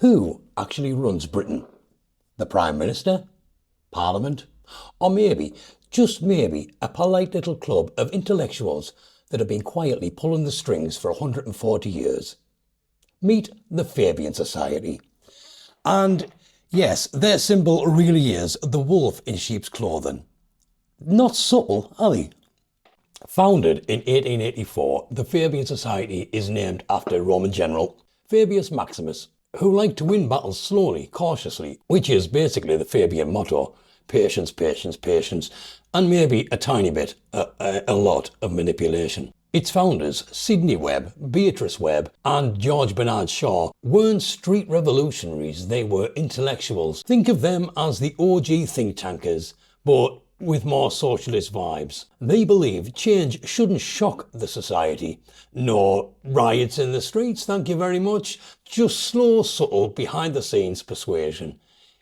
Who actually runs Britain? The Prime Minister? Parliament? Or maybe, just maybe, a polite little club of intellectuals that have been quietly pulling the strings for 140 years? Meet the Fabian Society. And yes, their symbol really is the wolf in sheep's clothing. Not subtle, are they? Founded in 1884, the Fabian Society is named after Roman general Fabius Maximus, who liked to win battles slowly, cautiously, which is basically the Fabian motto: patience, patience, patience, and maybe a tiny bit, a lot of manipulation. Its founders, Sidney Webb, Beatrice Webb, and George Bernard Shaw, weren't street revolutionaries, they were intellectuals. Think of them as the OG think tankers, but with more socialist vibes. They believed change shouldn't shock the society. No riots in the streets, thank you very much. Just slow, subtle, behind the scenes persuasion.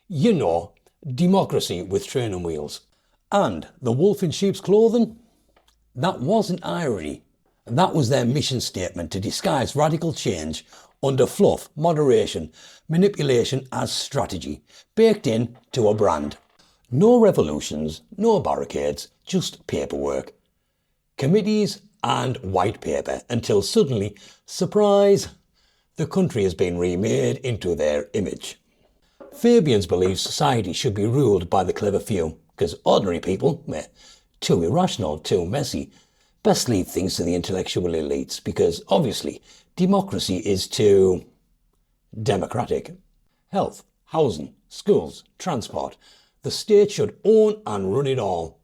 You know, democracy with training wheels. And the wolf in sheep's clothing? That wasn't irony. That was their mission statement to disguise radical change under fluff, moderation, manipulation as strategy, baked in to a brand. No revolutions, no barricades, just paperwork. Committees and white paper until suddenly, surprise, the country has been remade into their image. Fabians believe society should be ruled by the clever few, because ordinary people, too irrational, too messy. Best leave things to the intellectual elites, because obviously democracy is too democratic. Health, housing, schools, transport. The state should own and run it all.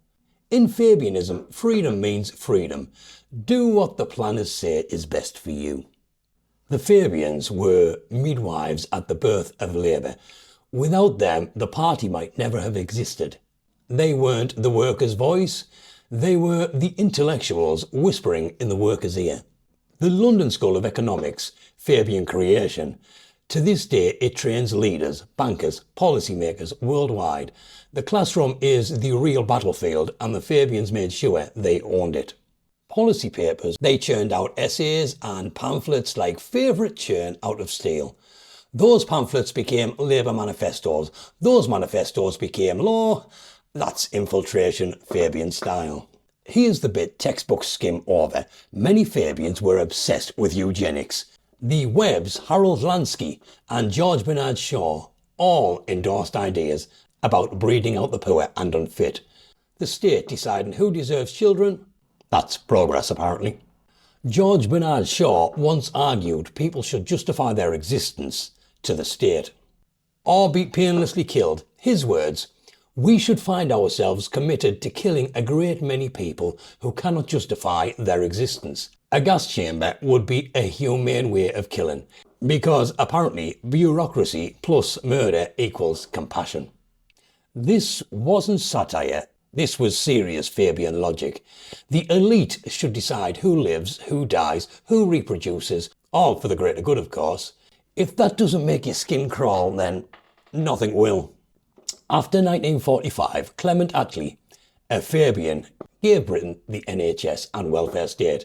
In Fabianism, freedom means freedom. Do what the planners say is best for you. The Fabians were midwives at the birth of Labour. Without them, the party might never have existed. They weren't the workers' voice. They were the intellectuals whispering in the workers' ear. The London School of Economics, Fabian creation, to this day it trains leaders, bankers, policymakers worldwide. The classroom is the real battlefield, and the Fabians made sure they owned it. Policy papers, they churned out essays and pamphlets like favourite churn out of steel. Those pamphlets became Labour manifestos. Those manifestos became law. That's infiltration, Fabian style. Here's the bit textbooks skim over. Many Fabians were obsessed with eugenics. The Webbs, Harold Lansky and George Bernard Shaw all endorsed ideas about breeding out the poor and unfit. The state deciding who deserves children? That's progress, apparently. George Bernard Shaw once argued people should justify their existence to the state, or be painlessly killed. His words: we should find ourselves committed to killing a great many people who cannot justify their existence. A gas chamber would be a humane way of killing, because apparently bureaucracy plus murder equals compassion. This wasn't satire, this was serious Fabian logic. The elite should decide who lives, who dies, who reproduces, all for the greater good, of course. If that doesn't make your skin crawl, then nothing will. After 1945, Clement Attlee, a Fabian, gave Britain the NHS and welfare state.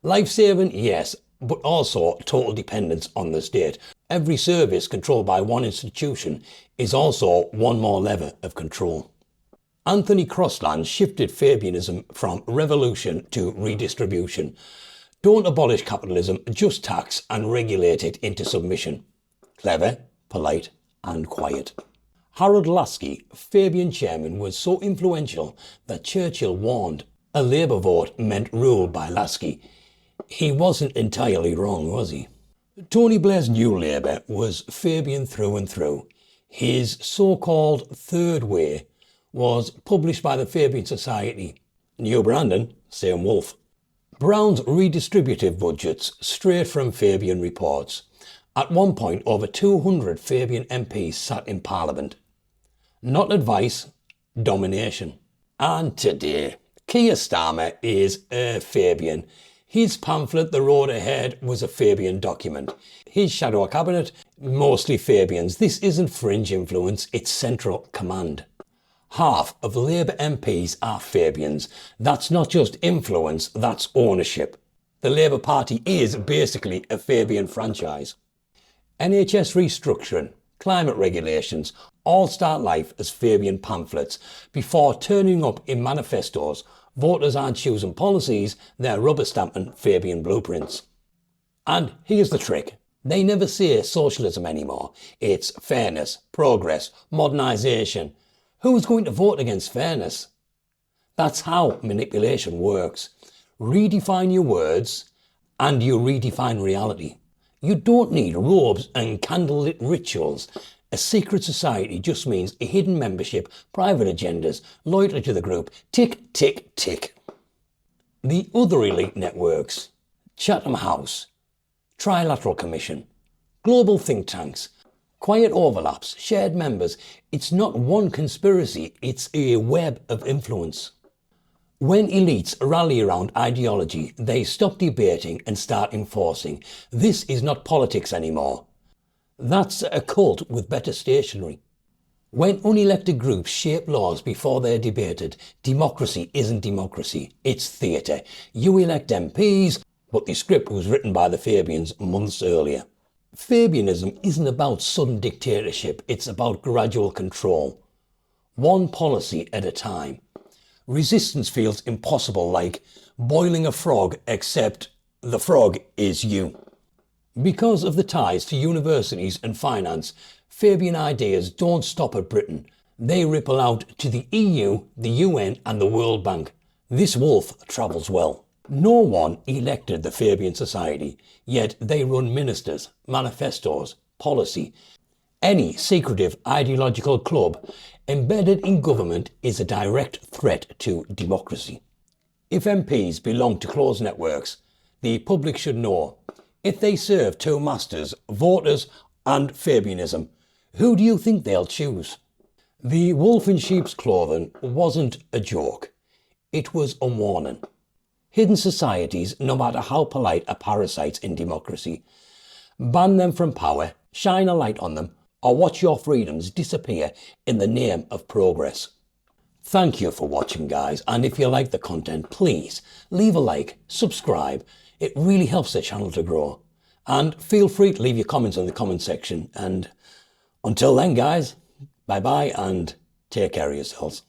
Life-saving, yes, but also total dependence on the state. Every service controlled by one institution is also one more lever of control. Anthony Crosland shifted Fabianism from revolution to redistribution. Don't abolish capitalism, just tax and regulate it into submission. Clever, polite and quiet. Harold Laski, Fabian chairman, was so influential that Churchill warned a Labour vote meant rule by Laski. He wasn't entirely wrong, was he? Tony Blair's New Labour was Fabian through and through. His so-called Third Way was published by the Fabian Society. New Brandon, same wolf. Brown's redistributive budgets, straight from Fabian reports. At one point, over 200 Fabian MPs sat in Parliament. Not advice, domination. And today, Keir Starmer is a Fabian. His pamphlet, The Road Ahead, was a Fabian document. His shadow cabinet, mostly Fabians. This isn't fringe influence, it's central command. Half of Labour MPs are Fabians. That's not just influence, that's ownership. The Labour Party is basically a Fabian franchise. NHS restructuring, climate regulations, all start life as Fabian pamphlets before turning up in manifestos. Voters aren't choosing policies, they're rubber stamping Fabian blueprints. And here's the trick. They never say socialism anymore. It's fairness, progress, modernisation. Who's going to vote against fairness? That's how manipulation works. Redefine your words and you redefine reality. You don't need robes and candlelit rituals. A secret society just means a hidden membership, private agendas, loyalty to the group, tick, tick, tick. The other elite networks, Chatham House, Trilateral Commission, global think tanks, quiet overlaps, shared members. It's not one conspiracy, it's a web of influence. When elites rally around ideology, they stop debating and start enforcing. This is not politics anymore. That's a cult with better stationery. When unelected groups shape laws before they're debated, democracy isn't democracy, it's theatre. You elect MPs, but the script was written by the Fabians months earlier. Fabianism isn't about sudden dictatorship, it's about gradual control. One policy at a time. Resistance feels impossible, like boiling a frog, except the frog is you. Because of the ties to universities and finance, Fabian ideas don't stop at Britain. They ripple out to the EU, the UN and the World Bank. This wolf travels well. No one elected the Fabian Society, yet they run ministers, manifestos, policy. Any secretive ideological club embedded in government is a direct threat to democracy. If MPs belong to closed networks, the public should know. If they serve two masters, voters and Fabianism, who do you think they'll choose? The wolf in sheep's clothing wasn't a joke. It was a warning. Hidden societies, no matter how polite, are parasites in democracy. Ban them from power, shine a light on them, or watch your freedoms disappear in the name of progress. Thank you for watching, guys, and if you like the content, please leave a like, subscribe. It really helps the channel to grow. And feel free to leave your comments in the comment section. And until then, guys, bye-bye and take care of yourselves.